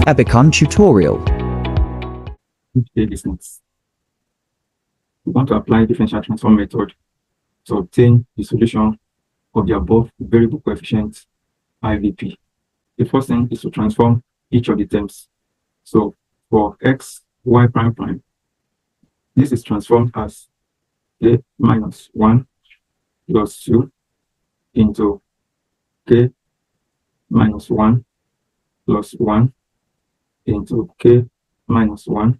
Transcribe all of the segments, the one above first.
Epicon tutorial. Today business. We want to apply differential transform method to obtain the solution of the above variable coefficient IVP. The first thing is to transform each of the terms. So for x, y prime prime, this is transformed as k minus 1 plus 2 into k minus 1 plus 1 into k minus 1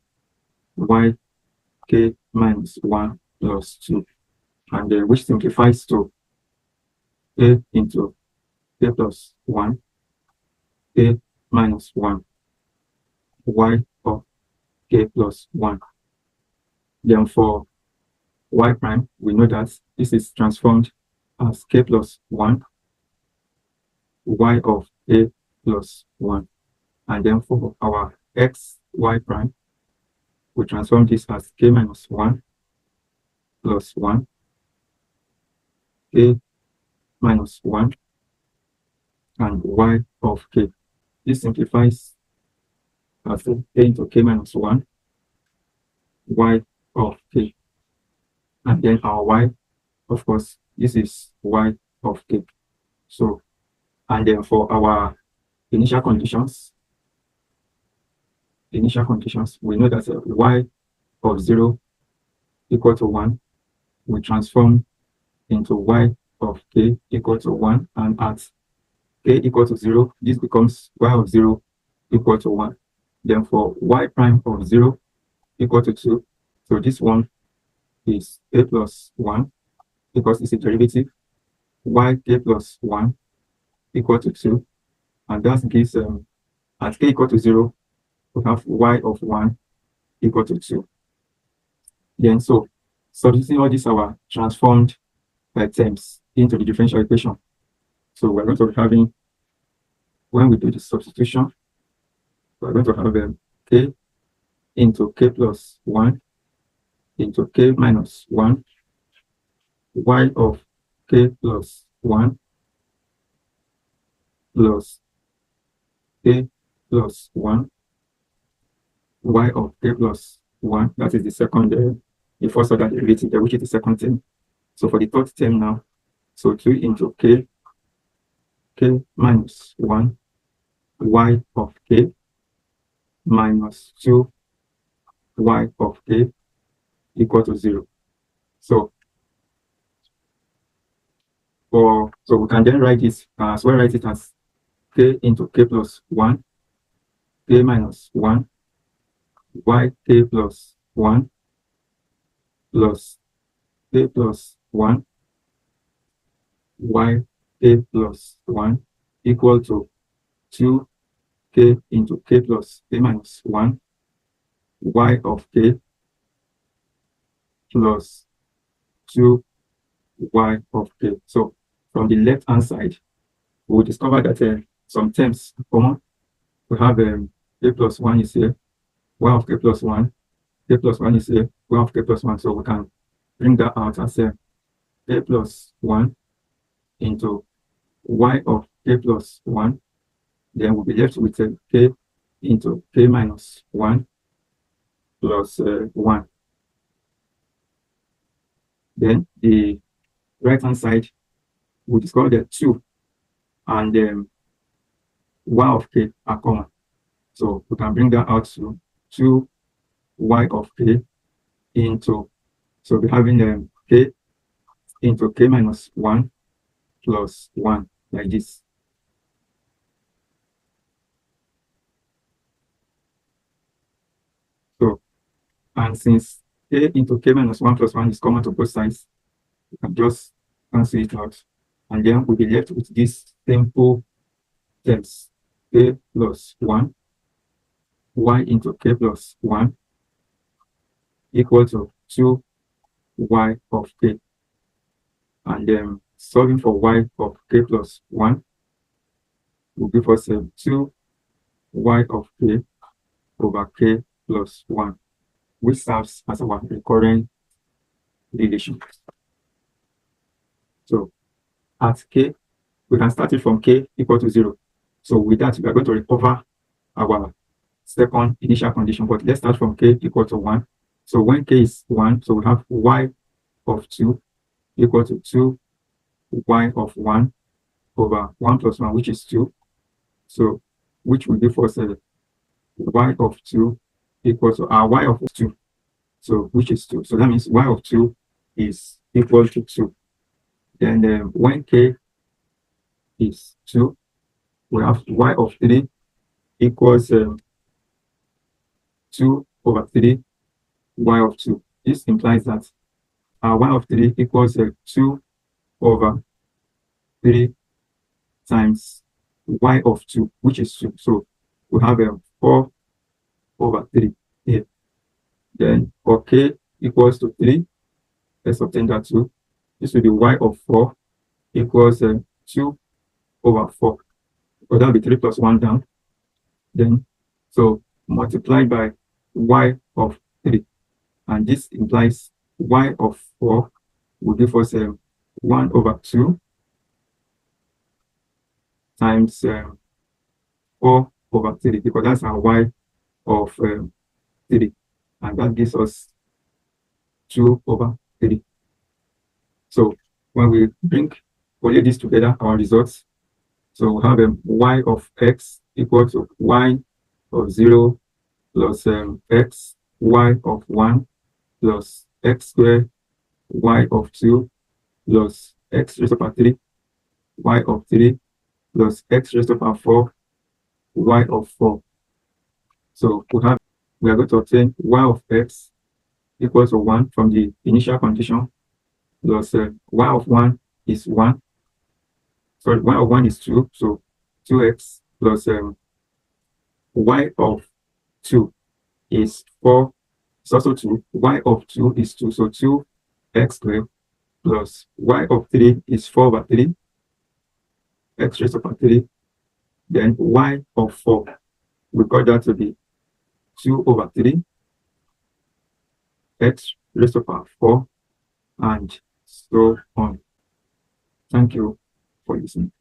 y k minus 1 plus 2, and which simplifies to a into k plus 1 k minus 1 y of k plus 1. Then for y prime, we know that this is transformed as k plus 1 y of a plus 1. And then for our x y prime, we transform this as k minus 1 plus 1 k minus 1 and y of k. This simplifies as a into k minus 1 y of k. And then our y, of course, this is y of k. So, and then for our initial conditions, we know that y of 0 equal to 1, we transform into y of k equal to 1, and at k equal to 0, this becomes y of 0 equal to 1. Then for y prime of 0 equal to 2, so this one is a plus 1 because it's a derivative, y k plus 1 equal to 2, and that gives at k equal to 0, we have y of 1 equal to 2. Then so substituting all these our transformed terms into the differential equation. So we're going to be having, when we do the substitution, we're going to have k into k plus 1 into k minus 1 y of k plus 1 plus k plus 1 y of k plus 1. That is the second, the first order derivative there, which is the second term. So for the third term now, so 2 into k minus 1 y of k minus 2 y of k equal to 0. So we can then write this as well, write it as k into k plus 1 k minus 1 y k plus 1 plus k plus 1 y k plus 1 equal to 2 k into k plus k minus 1 y of k plus 2 y of k. So from the left hand side, we will discover that some terms are common. We have k plus 1 is here, y of k plus 1, k plus 1 is here, y of k plus 1. So we can bring that out as k plus 1 into y of k plus 1. Then we'll be left with k into k minus 1 plus 1. Then the right hand side, we discover that 2 and y of k are common. So we can bring that out to 2 y of k into, so we're having k into k minus 1 plus 1, like this. So, and since k into k minus 1 plus 1 is common to both sides, we can just cancel it out, and then we'll be left with this simple terms: k plus 1 y into k plus 1 equal to 2 y of k. And then solving for y of k plus 1 will give us 2 y of k over k plus 1, which serves as our recurrent relation. So at k, we can start it from k equal to 0. So with that, we are going to recover our second initial condition, but let's start from k equal to 1. So when k is 1, so we have y of 2 equal to 2y of 1 over 1 plus 1, which is 2. So which will give us y of 2 equals to our y of 2. So which is 2. So that means y of 2 is equal to 2. Then when k is 2, we have y of 3 equals 2 over 3 y of 2. This implies that our y of 3 equals 2 over 3 times y of 2, which is 2. So we have 4 over 3 here. Then for k equals to 3, let's obtain that too. This will be y of 4 equals 2 over 4. So that will be 3 plus 1 down. Then, so multiplied by y of 3. And this implies y of 4 will give us 1 over 2 times 4 over 3, because that's our y of 3. And that gives us 2 over 3. So when we collate this together, our results, so we have y of x equal to y of 0 plus x, y of 1 plus x squared, y of 2 plus x raised to the power 3, y of 3 plus x raised to the power 4, y of 4. So we are going to obtain y of x equals to 1 from the initial condition, plus y of 1 is 1. Sorry, y of 1 is 2, so 2x plus y of 2 is 4. It's also 2. Y of 2 is 2, so 2x squared plus y of 3 is 4 over 3, x raised to the power 3. Then y of 4, we got that to be 2 over 3, x raised to the power 4, and so on. Thank you for listening.